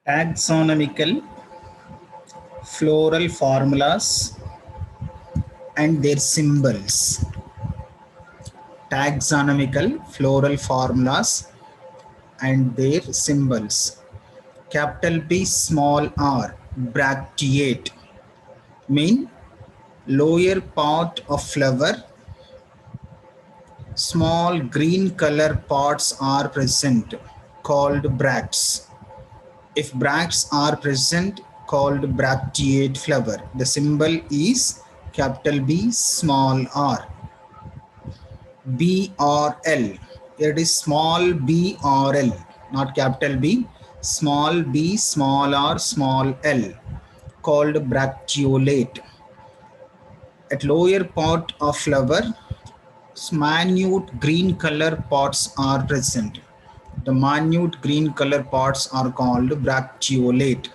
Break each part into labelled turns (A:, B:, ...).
A: Taxonomical floral formulas and their symbols. Taxonomical floral formulas and their symbols. Capital B small r bracteate mean lower part of flower. Small green color parts are present called bracts. If bracts are present, called bracteate flower. The symbol is capital B small r. B or L. It is small b or L, not capital B. Small b, small r, small L, called bracteolate. At lower part of flower, minute green color parts are present. The minute green color parts are called bracteolate.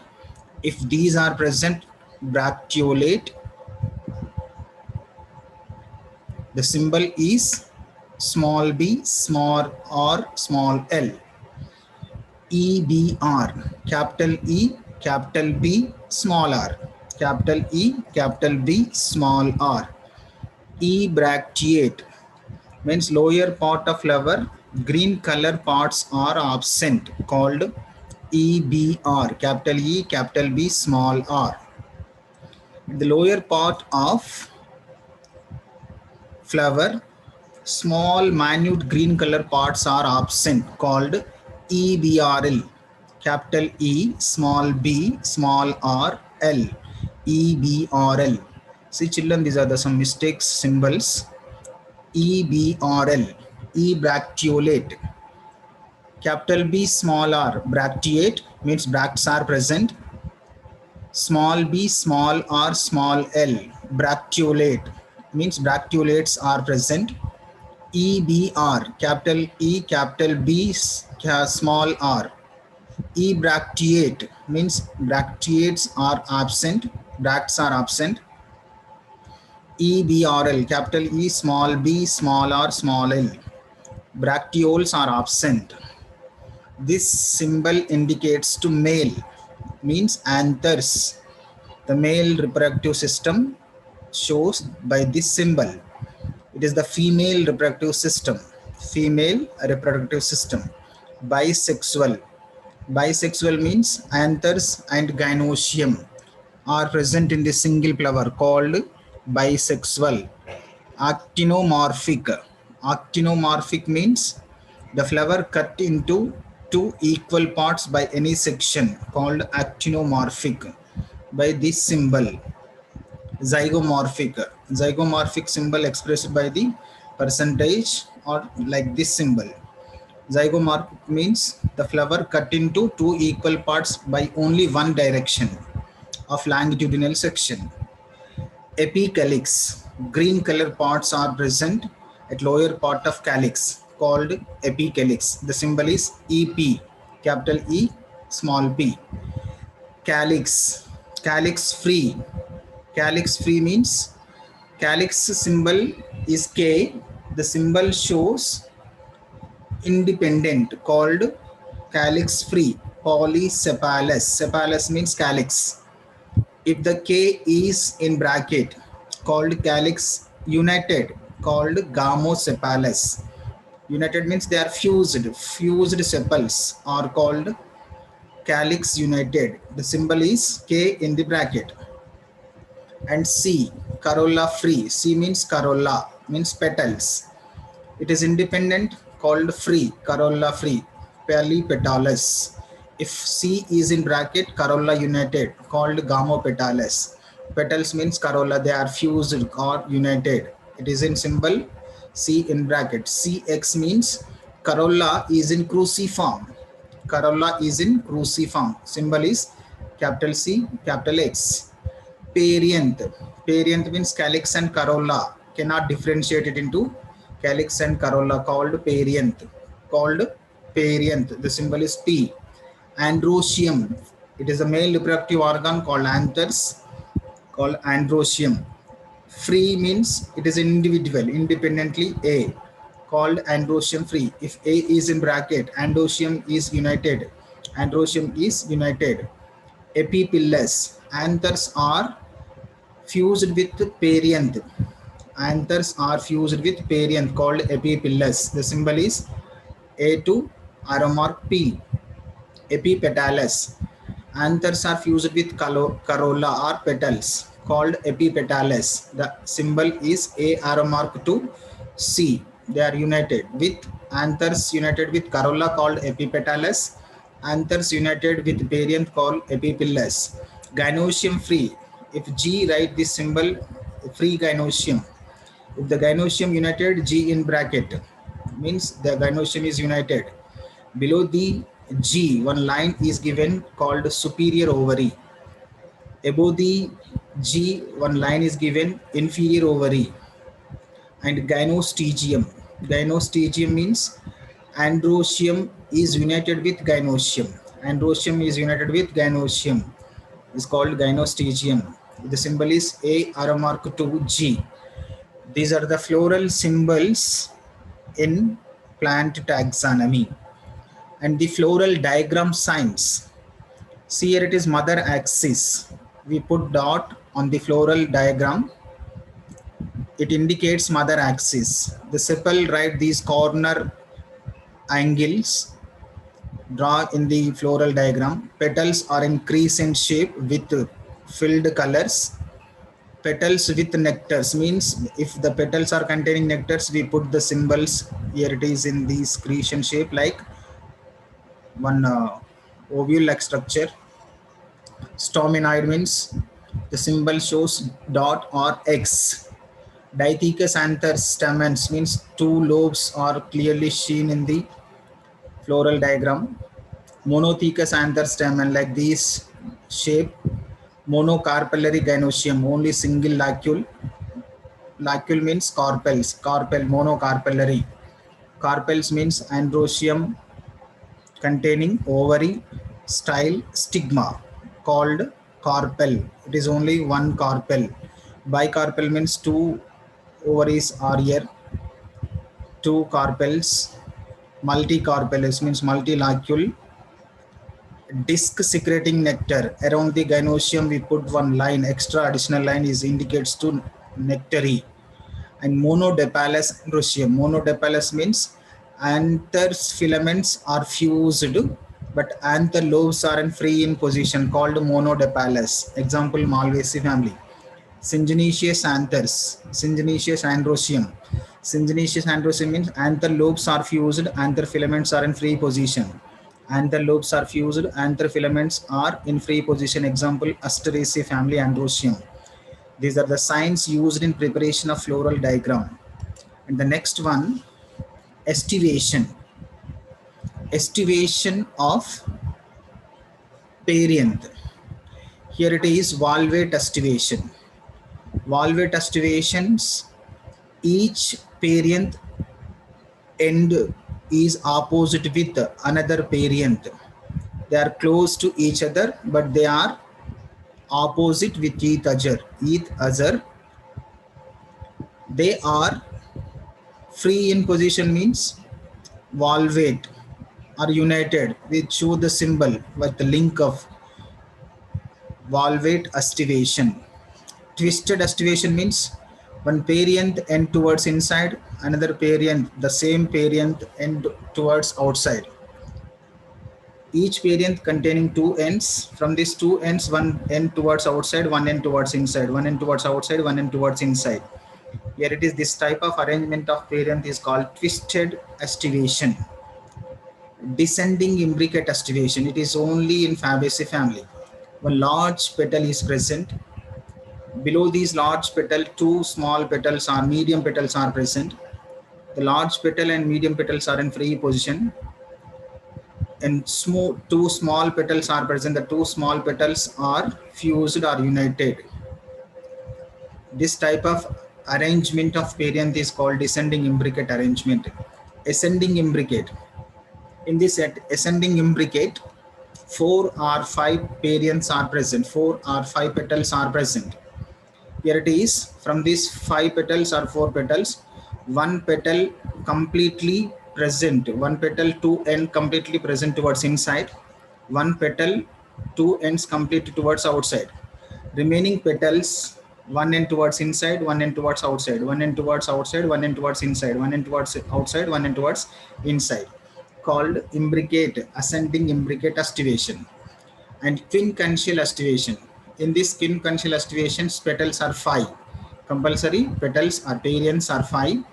A: If these are present, bracteolate, the symbol is small b, small r, small L. EBR, capital E, capital B, small r, capital E, capital B, small r. E bracteate means lower part of flower, green color parts are absent, called EBR, capital E, capital B, small r. The lower part of flower, small minute green color parts are absent, called EBRL, capital E, small b, small r, L, EBRL. See children, these are the some mistakes symbols. EBRL, E bracteolate. Capital B small r bracteate means bracts are present. Small b, small r, small L bracteolate means bracteolates are present. EBR, capital E, capital B, small r. E bracteate means bracteates are absent, bracts are absent. EBRL, capital E, small b, small r, small L, bracteoles are absent. This symbol indicates to male, means anthers. The male reproductive system shows by this symbol. It is the female reproductive system. Female reproductive system. Bisexual. Bisexual means anthers and gynoecium are present in the single flower, called bisexual. Actinomorphic. Actinomorphic means the flower cut into two equal parts by any section, called actinomorphic. By this symbol. Zygomorphic. Zygomorphic symbol expressed by the percentage or like this symbol. Zygomorphic means the flower cut into two equal parts by only one direction of longitudinal section. Epicalyx. Green color parts are present at lower part of calyx, called epicalyx. The symbol is EP, capital E, small p. Calyx. Calyx free. Calyx free means calyx symbol is K. The symbol shows independent, called calyx free. Polycephalous. Cephalous means calyx. If the K is in bracket, called calyx united, called gamocephalous. United means they are fused. Fused sepals are called calyx united. The symbol is K in the bracket. And C, corolla free. C means corolla, means petals. It is independent, called free, corolla free, polypetalous. If C is in bracket, corolla united, called gamopetalous. Petals means corolla, they are fused or united. It is in symbol C in bracket. CX means corolla is in cruciform. Corolla is in cruciform. Symbol is capital C, capital X. Perianth. Perianth means calyx and corolla. Cannot differentiate it into calyx and corolla, called perianth. Called perianth. The symbol is P. Androecium. It is a male reproductive organ called anthers, called androecium. Free means it is individual, independently A, called androecium free. If A is in bracket, androecium is united, Androecium is united. Epiphyllous. Anthers are fused with perianth. Anthers are fused with perianth called epiphyllous. The symbol is A2 arrow mark P. Epipetalous. Anthers are fused with corolla or petals called epipetalous. The symbol is A arrow mark to C. They are united with anthers united with corolla called epipetalous. Anthers united with perianth called epiphyllous. Gynoecium free. If G, write this symbol free gynoecium. If the gynoecium united, G in bracket means the gynoecium is united. Below the G, one line is given called superior ovary. Above the G, one line is given inferior ovary. And gynostegium. Gynostegium means androecium is united with gynoecium. Androecium is united with gynoecium. Is called gynostegium. The symbol is A arrow mark to G. These are the floral symbols in plant taxonomy. And the floral diagram signs. See here it is mother axis. We put dot on the floral diagram. It indicates mother axis. The sepal, write these corner angles. Draw in the floral diagram. Petals are in crescent shape with filled colors. Petals with nectars means if the petals are containing nectars, we put the symbols. Here it is in this crescent shape like one ovule-like structure. Stominoid means the symbol shows dot or X. Dithecous anther stamens means two lobes are clearly seen in the floral diagram. Monothecous anther stamen like this shape. Monocarpellary gynoecium, only single lacule. Lacule means carpels. Carpel, monocarpellary. Carpels means androecium containing ovary style stigma called carpel. It is only one carpel. Bicarpel means two ovaries are here, two carpels. Multicarpellus means multilacule. Disc secreting nectar. Around the gynoecium we put one line, extra additional line is indicates to nectary. And monodepalous androecium. Monodepalous means anthers filaments are fused, but anther lobes are in free in position called monodepalous. Example, Malvaceae family. Syngenesious anthers, Syngenesious androecium. Syngenesious androecium means anther lobes are fused, anther filaments are in free position. Anther lobes are fused, anther filaments are in free position. Example, Asteraceae family androecium. These are the signs used in preparation of floral diagram. And the next one, estivation. Estivation of perianth. Here it is valvate estivation. Valvate estivations, each perianth end is opposite with another perianth. They are close to each other, but they are opposite with each other. They are free in position means valvate are united. We show the symbol with the link of valvate estivation. Twisted estivation means one perianth end towards inside, another perianth, the same perianth end towards outside. Each perianth containing two ends. From these two ends, one end towards outside, one end towards inside, one end towards outside, one end towards inside. Here it is, this type of arrangement of perianth is called twisted estivation. Descending imbricate estivation. It is only in Fabaceae family. One large petal is present. Below these large petal, two small petals or medium petals are present. The large petal and medium petals are in free position. And two small petals are present. The two small petals are fused or united. This type of arrangement of perianth is called descending imbricate arrangement. Ascending imbricate. In this ascending imbricate, 4 or 5 perianths are present. 4 or 5 petals are present. Here it is, from these 5 petals or 4 petals, one petal completely present, one petal to end completely present towards inside, one petal, two ends complete towards outside. Remaining petals, one end towards inside, one end towards outside, one end towards outside, one end towards inside, one end towards outside, one end towards inside, called imbricate, ascending imbricate aestivation. And quincuncial aestivation. In this quincuncial aestivation, petals are 5. Compulsory petals or perianths are 5.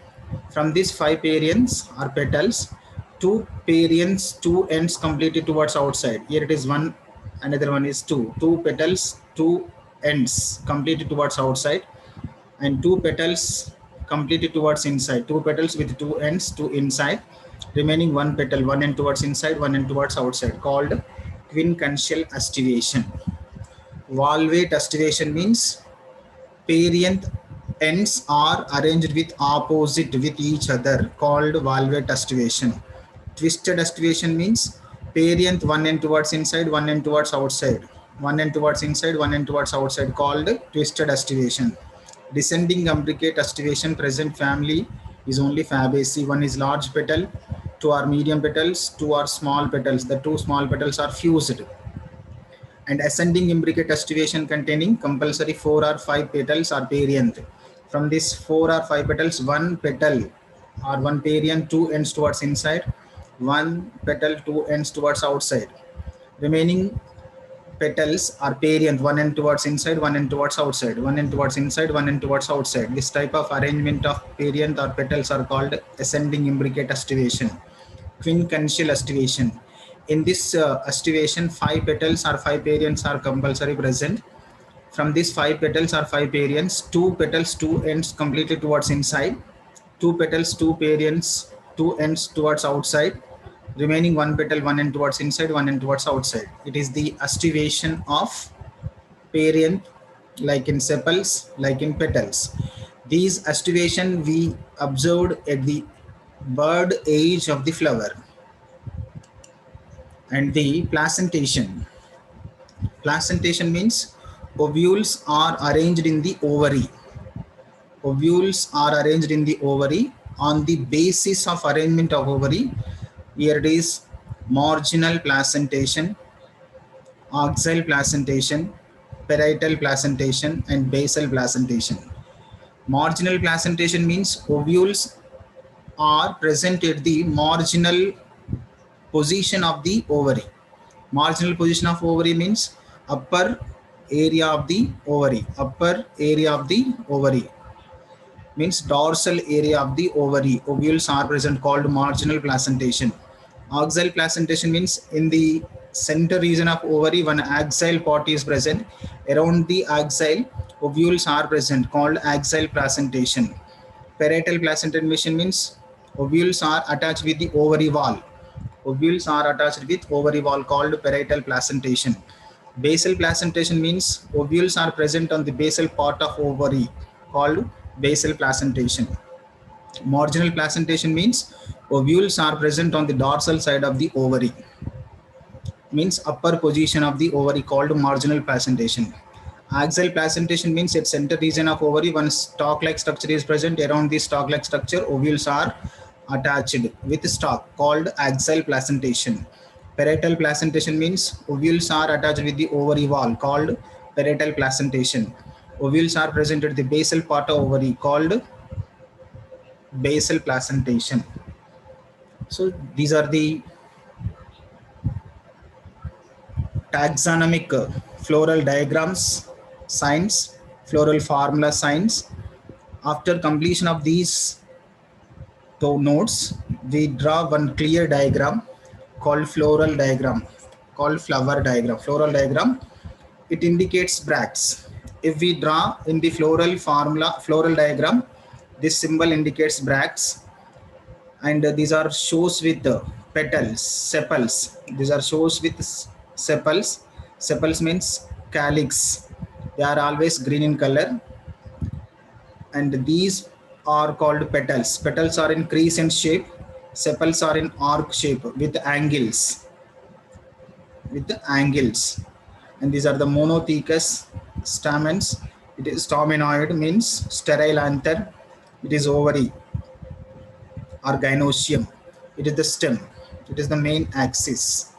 A: From these 5 perianths or petals, 2 perianths, 2 ends completed towards outside. Here it is 1, another one is 2. 2 petals, 2 ends completed towards outside, and 2 petals completed towards inside. 2 petals with 2 ends to inside. Remaining 1 petal, 1 end towards inside, 1 end towards outside, called quincuncial aestivation. Valvate aestivation means perianth ends are arranged with opposite with each other, called valvate aestivation. Twisted aestivation means perianth one end towards inside, one end towards outside, one end towards inside, one end towards outside, called twisted aestivation. Descending imbricate aestivation, present family is only Fabaceae. One is large petal, 2 are medium petals, 2 are small petals. The 2 small petals are fused. And ascending imbricate aestivation containing compulsory 4 or 5 petals or perianth. From this 4 or 5 petals, 1 petal or 1 perianth, 2 ends towards inside, 1 petal, 2 ends towards outside. Remaining petals are perianth, 1 end towards inside, 1 end towards outside, 1 end towards inside, 1 end towards outside. This type of arrangement of perianth or petals are called ascending imbricate aestivation. Quincuncial aestivation. In this aestivation, 5 petals or 5 perianths are compulsory present. From these 5 petals or 5 perianths, 2 petals, 2 ends completely towards inside, 2 petals, 2 perianths, 2 ends towards outside. Remaining 1 petal, 1 end towards inside, 1 end towards outside. It is the aestivation of perianth, like in sepals, like in petals. These aestivation we observed at the bud age of the flower. And the placentation. Placentation means ovules are arranged in the ovary. Ovules are arranged in the ovary. On the basis of arrangement of ovary, here it is marginal placentation, axial placentation, parietal placentation, and basal placentation. Marginal placentation means ovules are present at the marginal position of the ovary. Marginal position of ovary means upper area of the ovary. Upper area of the ovary means dorsal area of the ovary. Ovules are present, called marginal placentation. Axial placentation means in the center region of ovary, one axial part is present. Around the axial, ovules are present, called axial placentation. Parietal placentation means ovules are attached with the ovary wall. Ovules are attached with ovary wall, called parietal placentation. Basal placentation means ovules are present on the basal part of ovary, called basal placentation. Marginal placentation means ovules are present on the dorsal side of the ovary, means upper position of the ovary, called marginal placentation. Axial placentation means at center region of ovary, one stalk-like structure is present. Around the stalk-like structure, ovules are attached with stalk, called axial placentation. Parietal placentation means ovules are attached with the ovary wall, called parietal placentation. Ovules are present at the basal part of ovary, called basal placentation. So these are the taxonomic floral diagrams, signs, floral formula signs. After completion of these two notes, we draw one clear diagram called floral diagram, called flower diagram. Floral diagram, it indicates bracts. If we draw in the floral formula, floral diagram, this symbol indicates bracts, and these are shows with petals, sepals. These are shows with sepals. Sepals means calyx. They are always green in color, and these are called petals. Petals are in crescent shape. Sepals are in arc shape with angles. With the angles, and these are the monothecous stamens. It is stamenoid means sterile anther. It is ovary or gynoecium. It is the stem. It is the main axis.